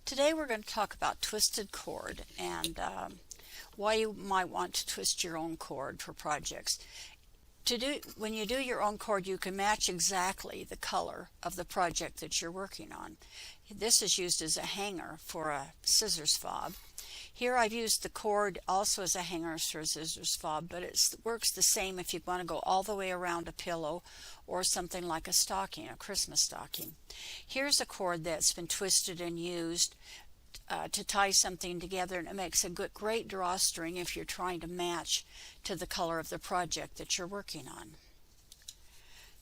Today we're going to talk about twisted cord and why you might want to twist your own cord for projects. When you do your own cord, you can match exactly the color of the project that you're working on. This is used as a hanger for a scissors fob. Here I've used the cord also as a hanger for a scissors fob, but it works the same if you want to go all the way around a pillow or something like a stocking, a Christmas stocking. Here's a cord that's been twisted and used to tie something together, and it makes a great drawstring if you're trying to match to the color of the project that you're working on.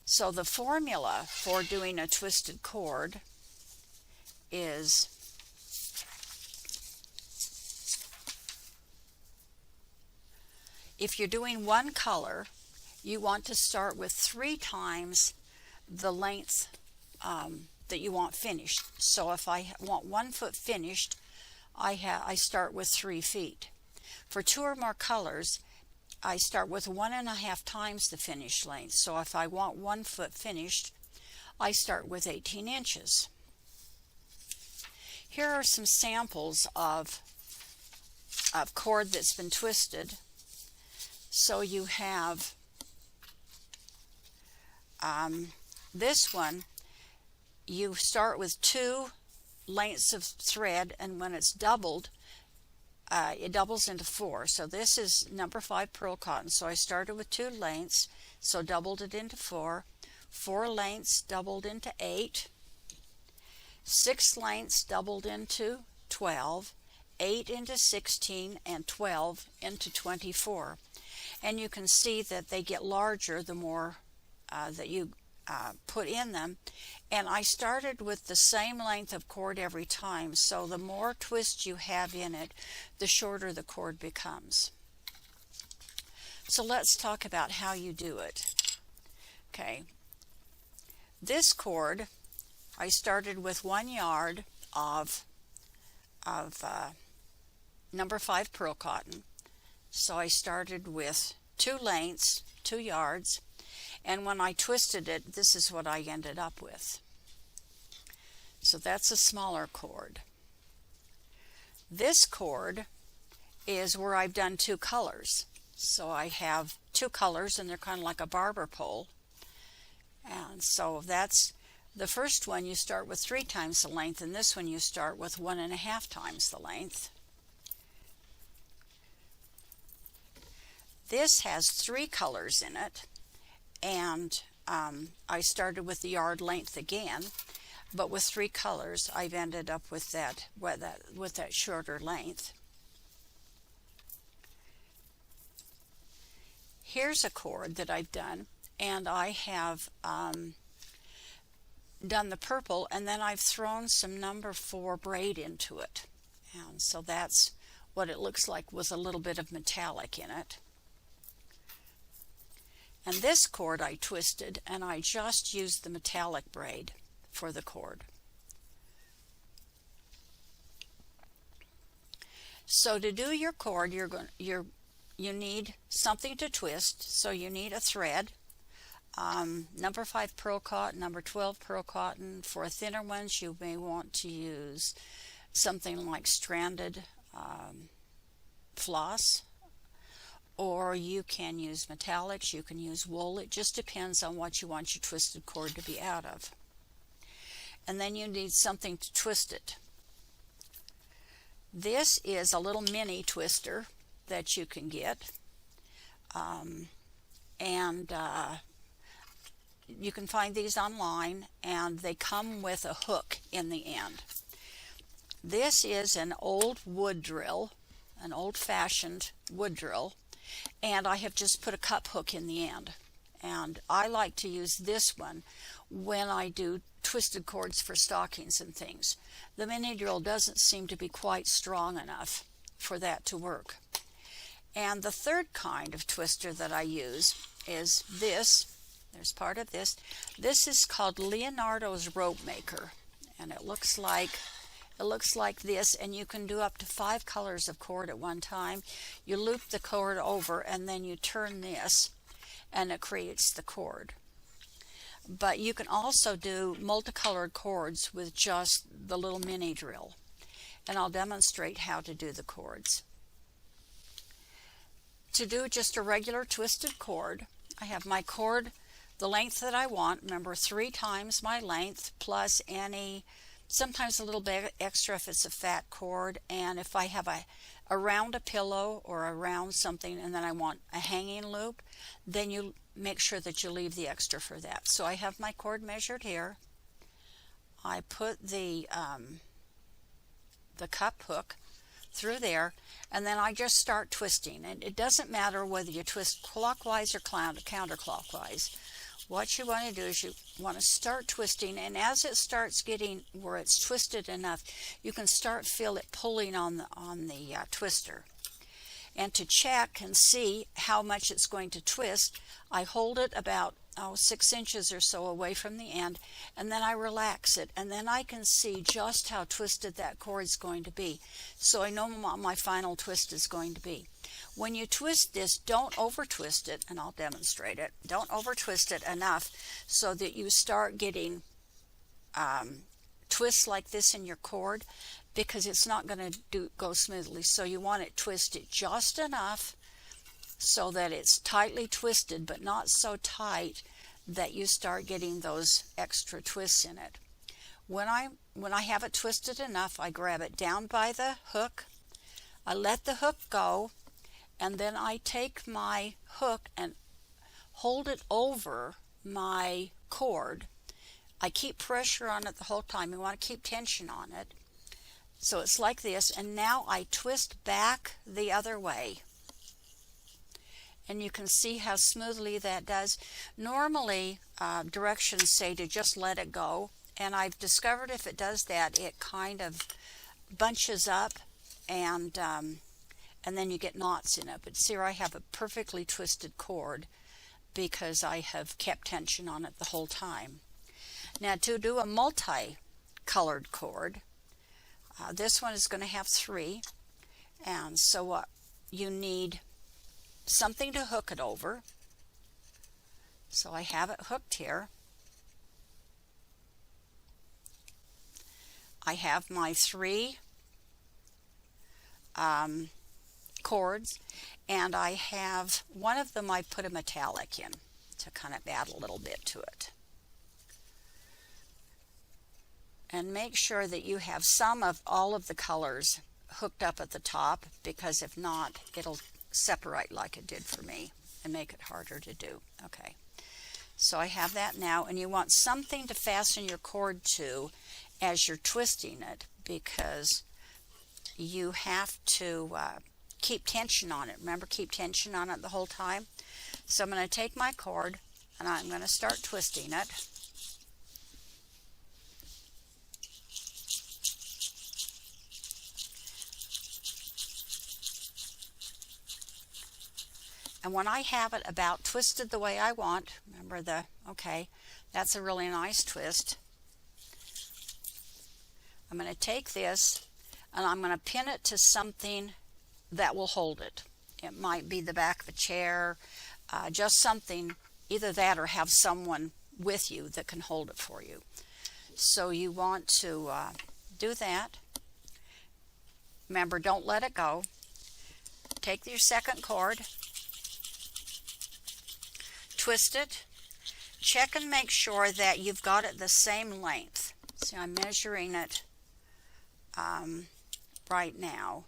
So the formula for doing a twisted cord is if you're doing one color, you want to start with 3 times the length that you want finished. So if I want 1 foot finished, I start with 3 feet. For 2 or more colors, I start with 1.5 times the finished length. So if I want 1 foot finished, I start with 18 inches. Here are some samples of cord that's been twisted. So you have this one. You start with 2 lengths of thread, and when it's doubled, it doubles into 4. So this is number 5 pearl cotton. So I started with 2 lengths, so doubled it into 4. 4 lengths doubled into 8. 6 lengths doubled into 12. 8 into 16, and 12 into 24. And you can see that they get larger the more that you put in them. And I started with the same length of cord every time, so the more twist you have in it, the shorter the cord becomes. So let's talk about how you do it. Okay, this cord, I started with 1 yard of number 5 pearl cotton. So I started with 2 lengths, 2 yards, and when I twisted it, this is what I ended up with. So that's a smaller cord. This cord is where I've done 2 colors. So I have 2 colors, and they're kind of like a barber pole. And so that's the first one. You start with 3 times the length, and this one you start with 1.5 times the length. This has 3 colors in it, and I started with the yard length again, but with 3 colors I've ended up with that shorter length. Here's a cord that I've done, and I have done the purple, and then I've thrown some number 4 braid into it, and so that's what it looks like with a little bit of metallic in it. And this cord I twisted, and I just used the metallic braid for the cord. So to do your cord, you need something to twist. So you need a thread, number 5 pearl cotton, number 12 pearl cotton. For thinner ones, you may want to use something like stranded floss. Or you can use metallics, you can use wool. It just depends on what you want your twisted cord to be out of. And then you need something to twist it. This is a little mini twister that you can get. You can find these online, and they come with a hook in the end. This is an old wood drill, an old-fashioned wood drill. And I have just put a cup hook in the end. And I like to use this one when I do twisted cords for stockings and things. The mini drill doesn't seem to be quite strong enough for that to work. And the third kind of twister that I use is this. There's part of this. This is called Leonardo's Rope Maker. And it looks like this, and you can do up to 5 colors of cord at one time. You loop the cord over, and then you turn this, and it creates the cord. But you can also do multicolored cords with just the little mini drill. and I'll demonstrate how to do the cords. To do just a regular twisted cord, I have my cord the length that I want. Remember, 3 times my length plus any, sometimes a little bit extra if it's a fat cord, and if I have around a pillow or around something and then I want a hanging loop, then you make sure that you leave the extra for that. So I have my cord measured here. I put the cup hook through there, and then I just start twisting. And it doesn't matter whether you twist clockwise or counterclockwise. What you want to do is you want to start twisting, and as it starts getting where it's twisted enough, you can feel it pulling on the twister. And to check and see how much it's going to twist, I hold it about 6 inches or so away from the end, and then I relax it, and then I can see just how twisted that cord is going to be. So I know what my final twist is going to be. When you twist this, don't over twist it, and I'll demonstrate it. Don't over twist it enough so that you start getting twists like this in your cord, because it's not going to go smoothly. So you want it twisted just enough so that it's tightly twisted, but not so tight that you start getting those extra twists in it. When I have it twisted enough, I grab it down by the hook, I let the hook go, and then I take my hook and hold it over my cord. I keep pressure on it the whole time. You want to keep tension on it. So it's like this, and now I twist back the other way. And you can see how smoothly that does. Normally, directions say to just let it go, and I've discovered if it does that, it kind of bunches up, and then you get knots in it. But see, I have a perfectly twisted cord because I have kept tension on it the whole time. Now, to do a multi-colored cord, this one is going to have 3, and so you need something to hook it over. So I have it hooked here. I have my 3 cords, and I have one of them I put a metallic in to kind of add a little bit to it. And make sure that you have some of all of the colors hooked up at the top, because if not, it'll separate like it did for me and make it harder to do. Okay, so I have that now, and you want something to fasten your cord to as you're twisting it, because you have to keep tension on it. Remember, keep tension on it the whole time. So I'm going to take my cord and I'm going to start twisting it. And when I have it about twisted the way I want, remember okay, that's a really nice twist. I'm going to take this and I'm going to pin it to something that will hold it. It might be the back of a chair, just something, either that or have someone with you that can hold it for you. So you want to do that. Remember, don't let it go. Take your second cord, twist it, check and make sure that you've got it the same length. See, I'm measuring it right now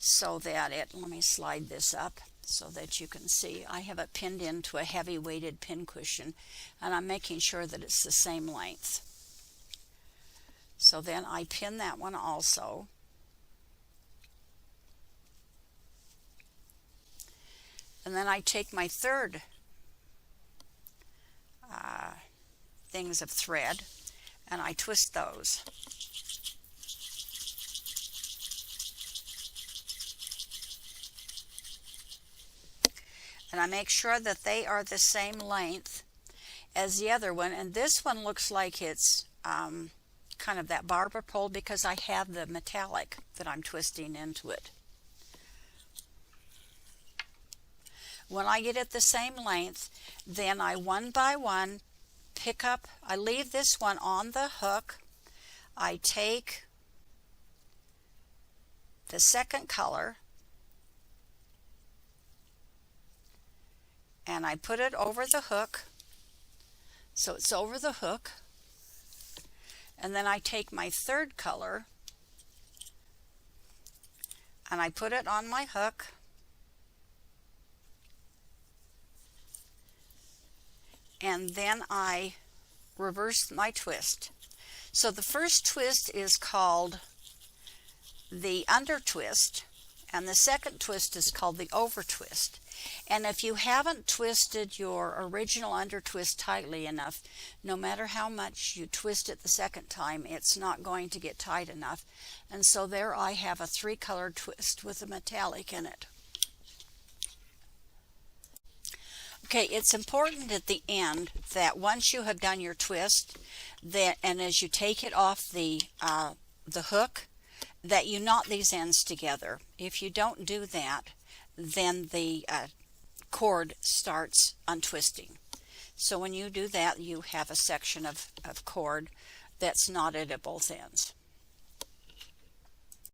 so that let me slide this up so that you can see. I have it pinned into a heavy weighted pin cushion, and I'm making sure that it's the same length. So then I pin that one also. And then I take my third things of thread and I twist those. And I make sure that they are the same length as the other one. And this one looks like it's kind of that barber pole because I have the metallic that I'm twisting into it. When I get it the same length, then I one by one pick up, I leave this one on the hook, I take the second color and I put it over the hook, so it's over the hook, and then I take my third color and I put it on my hook, and then I reverse my twist. So the first twist is called the under twist, and the second twist is called the over twist. And if you haven't twisted your original under twist tightly enough, no matter how much you twist it the second time, it's not going to get tight enough. And so there I have a 3-colored twist with a metallic in it. Okay, it's important at the end that once you have done your twist, and as you take it off the hook, that you knot these ends together. If you don't do that, then the cord starts untwisting. So when you do that, you have a section of cord that's knotted at both ends.